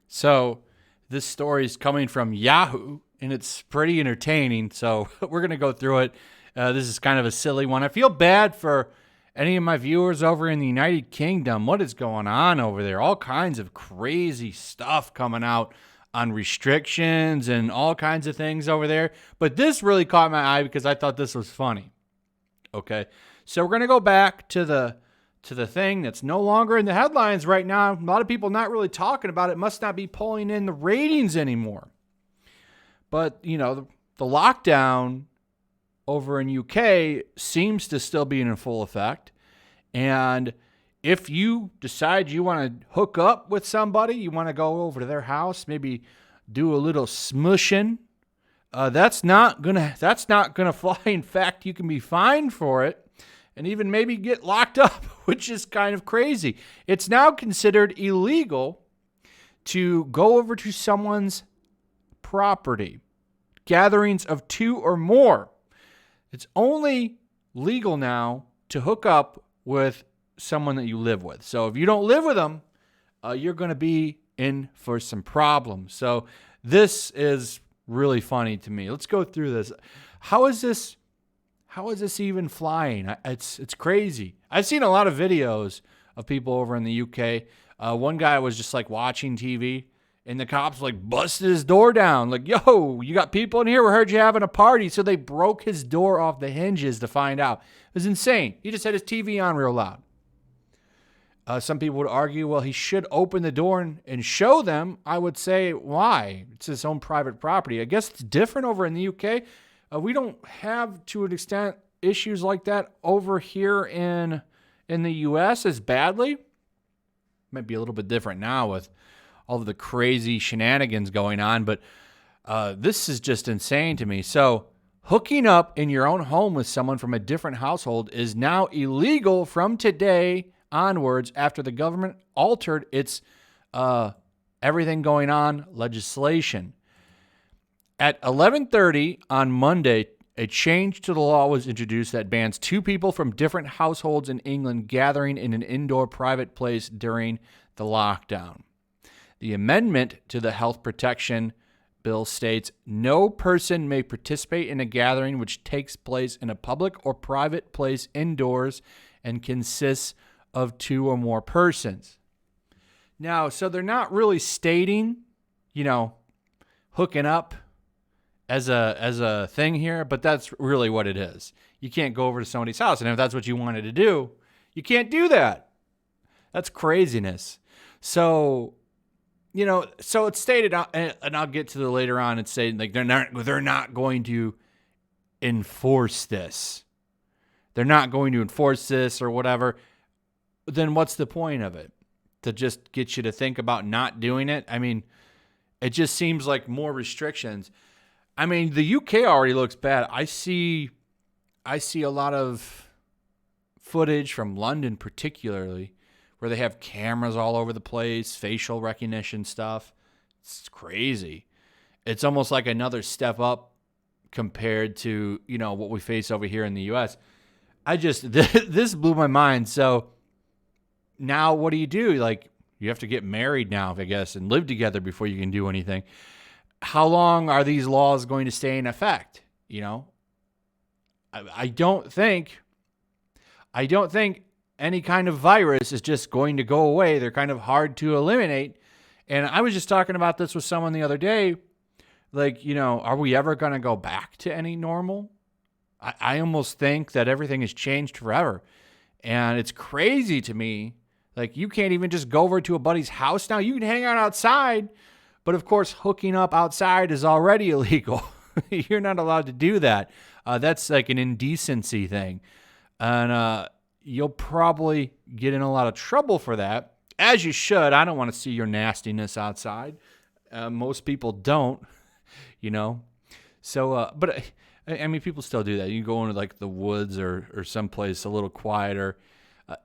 So this story is coming from Yahoo, and it's pretty entertaining. So we're going to go through it. This is kind of a silly one. I feel bad for any of my viewers over in the United Kingdom. What is going on over there? All kinds of crazy stuff coming out on restrictions and all kinds of things over there. But this really caught my eye because I thought this was funny. Okay, so we're going to go back to the thing that's no longer in the headlines right now. A lot of people not really talking about it. Must not be pulling in the ratings anymore. But, the lockdown over in UK seems to still be in full effect. And if you decide you want to hook up with somebody, you want to go over to their house, maybe do a little smushing, that's not gonna fly. In fact, you can be fined for it and even maybe get locked up, which is kind of crazy. It's now considered illegal to go over to someone's property, gatherings of 2 or more. It's only legal now to hook up with someone that you live with. So if you don't live with them, you're going to be in for some problems. So this is really funny to me. Let's go through this. How is this even flying? It's crazy. I've seen a lot of videos of people over in the UK. One guy was just like watching TV, and the cops like busted his door down. Like, yo, you got people in here? We heard you having a party. So they broke his door off the hinges to find out. It was insane. He just had his TV on real loud. Some people would argue, well, he should open the door and show them. I would say, why? It's his own private property. I guess it's different over in the UK. We don't have, to an extent, issues like that over here in the U.S. as badly. Might be a little bit different now with all of the crazy shenanigans going on, but this is just insane to me. So hooking up in your own home with someone from a different household is now illegal from today onwards after the government altered its everything going on legislation. At 11:30 on Monday, a change to the law was introduced that bans 2 people from different households in England gathering in an indoor private place during the lockdown. The amendment to the Health Protection Bill states no person may participate in a gathering which takes place in a public or private place indoors and consists of 2 or more persons. Now, so they're not really stating, hooking up as a thing here, but that's really what it is. You can't go over to somebody's house, and if that's what you wanted to do, you can't do that. That's craziness. So, so it's stated, and I'll get to the later on. It's saying like they're not going to enforce this. They're not going to enforce this or whatever. Then what's the point of it? To just get you to think about not doing it? I mean, it just seems like more restrictions. I mean, the UK already looks bad. I see a lot of footage from London particularly where they have cameras all over the place, facial recognition stuff. It's crazy. It's almost like another step up compared to, what we face over here in the US. This blew my mind. So now what do? Like, you have to get married now, I guess, and live together before you can do anything. How long are these laws going to stay in effect? I don't think any kind of virus is just going to go away. They're kind of hard to eliminate. And I was just talking about this with someone the other day. Like, are we ever going to go back to any normal? I almost think that everything has changed forever. And it's crazy to me. Like, you can't even just go over to a buddy's house now. You can hang out outside. But, of course, hooking up outside is already illegal. You're not allowed to do that. That's like an indecency thing. And you'll probably get in a lot of trouble for that, as you should. I don't want to see your nastiness outside. Most people don't, So, but, I mean, people still do that. You go into, like, the woods or someplace a little quieter.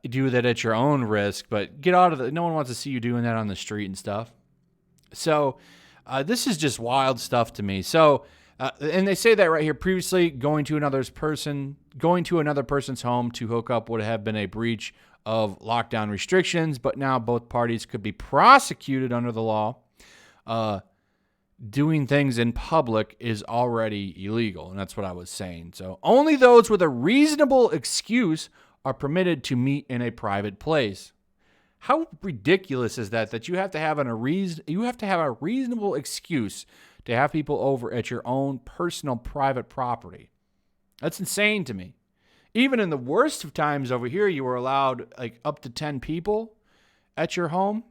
Do that at your own risk, but get out of it. No one wants to see you doing that on the street and stuff. So this is just wild stuff to me. So, and they say that right here. Previously, going to another person's home to hook up would have been a breach of lockdown restrictions, but now both parties could be prosecuted under the law. Doing things in public is already illegal, and that's what I was saying. So only those with a reasonable excuse are permitted to meet in a private place. How ridiculous is that? That you have to have a reasonable excuse to have people over at your own personal private property. That's insane to me. Even in the worst of times over here, you were allowed like up to 10 people at your home.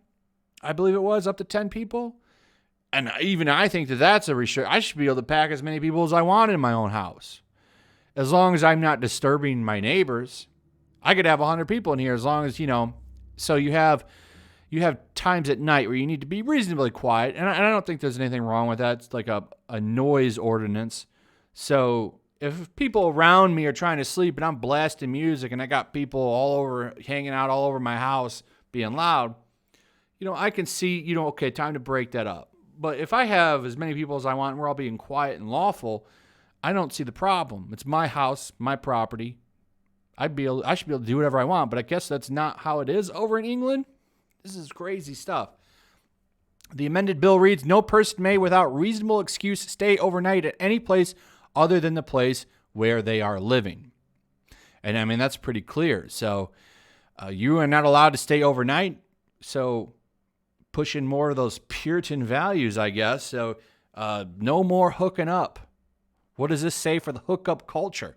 I believe it was up to 10 people. And even I think that that's a restriction. I should be able to pack as many people as I want in my own house. As long as I'm not disturbing my neighbors. I could have 100 people in here as long as, so you have times at night where you need to be reasonably quiet. And I don't think there's anything wrong with that. It's like a noise ordinance. So if people around me are trying to sleep and I'm blasting music and I got people all over, hanging out all over my house being loud, I can see, okay, time to break that up. But if I have as many people as I want and we're all being quiet and lawful, I don't see the problem. It's my house, my property. I should be able to do whatever I want, but I guess that's not how it is over in England. This is crazy stuff. The amended bill reads, no person may, without reasonable excuse, stay overnight at any place other than the place where they are living. And I mean, that's pretty clear. So you are not allowed to stay overnight. So pushing more of those Puritan values, I guess. So no more hooking up. What does this say for the hookup culture?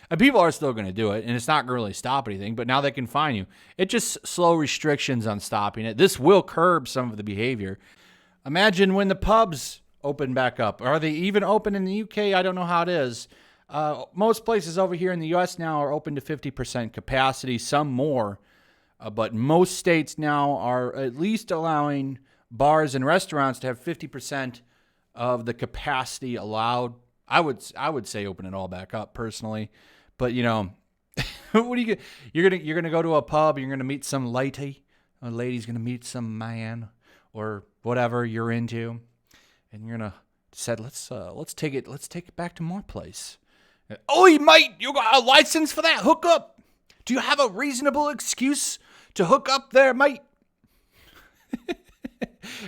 And people are still going to do it, and it's not going to really stop anything, but now they can fine you. It just slow restrictions on stopping it. This will curb some of the behavior. Imagine when the pubs open back up. Are they even open in the UK? I don't know how it is. Most places over here in the US now are open to 50% capacity, some more. But most states now are at least allowing bars and restaurants to have 50% of the capacity allowed. I would say open it all back up personally. But what do you get? You're gonna go to a pub. You're gonna meet some lady. A lady's gonna meet some man or whatever you're into, and you're gonna said let's take it back to my place. Oi, mate, you got a license for that hookup? Do you have a reasonable excuse to hook up there, mate?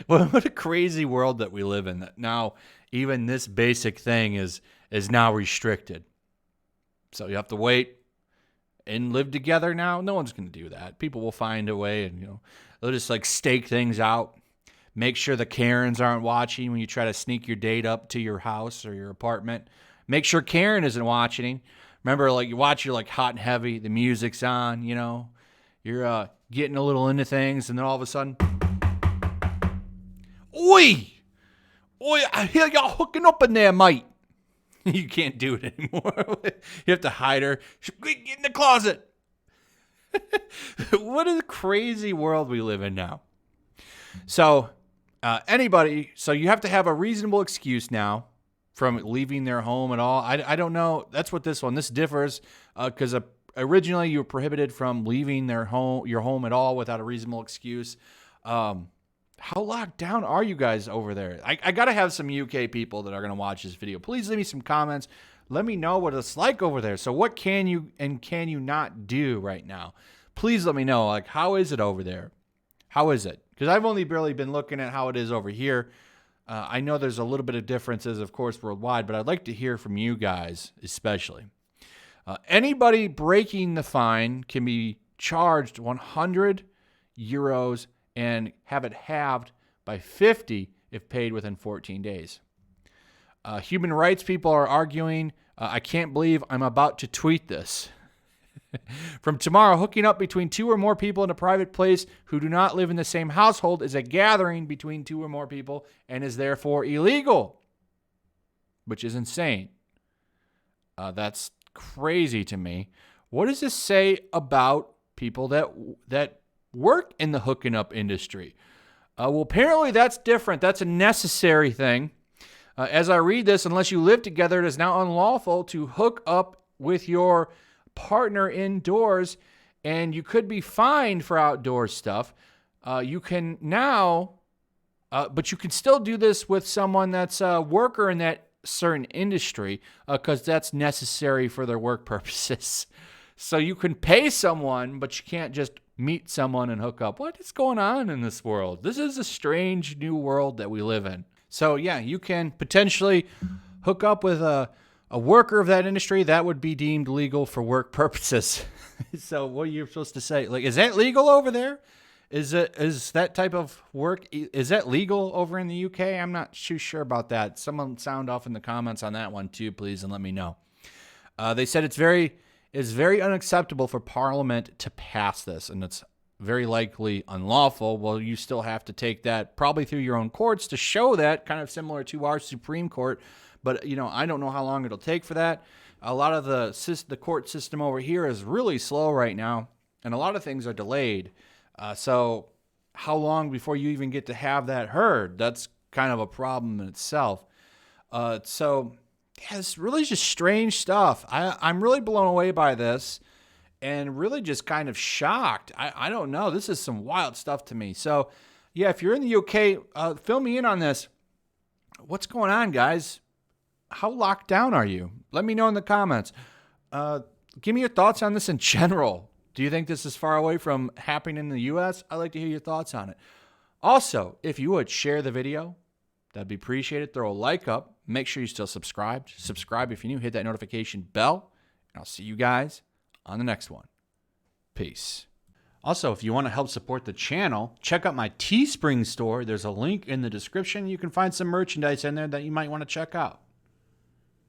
Well, what a crazy world that we live in. That now even this basic thing is now restricted. So you have to wait and live together now. No one's going to do that. People will find a way, and they'll just like stake things out. Make sure the Karens aren't watching when you try to sneak your date up to your house or your apartment. Make sure Karen isn't watching. Remember, like you watch, you're like hot and heavy. The music's on. You're getting a little into things, and then all of a sudden, oi, I hear y'all hooking up in there, mate. You can't do it anymore. You have to hide her. Get in the closet. What a crazy world we live in now. So so you have to have a reasonable excuse now from leaving their home at all. I don't know. That's what this differs because originally you were prohibited from leaving your home at all without a reasonable excuse. How locked down are you guys over there? I got to have some UK people that are going to watch this video. Please leave me some comments. Let me know what it's like over there. So what can you and can you not do right now? Please let me know. Like, how is it over there? How is it? Because I've only barely been looking at how it is over here. I know there's a little bit of differences, of course, worldwide, but I'd like to hear from you guys especially. Anybody breaking the fine can be charged 100 euros and have it halved by 50 if paid within 14 days. Human rights people are arguing, I can't believe I'm about to tweet this. From tomorrow, hooking up between two or more people in a private place who do not live in the same household is a gathering between two or more people and is therefore illegal, which is insane. That's crazy to me. What does this say about people that work in the hooking up industry? Well, apparently that's different. That's a necessary thing. As I read this, unless you live together, it is now unlawful to hook up with your partner indoors, and you could be fined for outdoor stuff. You can now, but you can still do this with someone that's a worker in that certain industry because that's necessary for their work purposes. So you can pay someone, but you can't just meet someone and hook up. What is going on in this world? This is a strange new world that we live in. So yeah, you can potentially hook up with a worker of that industry. That would be deemed legal for work purposes. So what are you supposed to say? Like, is that legal over there? Is that type of work, is that legal over in the UK? I'm not too sure about that. Someone sound off in the comments on that one too, please, and let me know. They said it's very unacceptable for Parliament to pass this, and it's very likely unlawful. Well, you still have to take that probably through your own courts to show that, kind of similar to our Supreme Court. But, I don't know how long it'll take for that. A lot of the court system over here is really slow right now, and a lot of things are delayed. So how long before you even get to have that heard? That's kind of a problem in itself. So yeah, it's really just strange stuff. I'm really blown away by this and really just kind of shocked. I don't know. This is some wild stuff to me. So yeah, if you're in the UK, fill me in on this. What's going on, guys? How locked down are you? Let me know in the comments. Give me your thoughts on this in general. Do you think this is far away from happening in the U.S.? I'd like to hear your thoughts on it. Also, if you would share the video, that'd be appreciated. Throw a like up. Make sure you're still subscribed. Subscribe if you're new. Hit that notification bell. And I'll see you guys on the next one. Peace. Also, if you want to help support the channel, check out my Teespring store. There's a link in the description. You can find some merchandise in there that you might want to check out.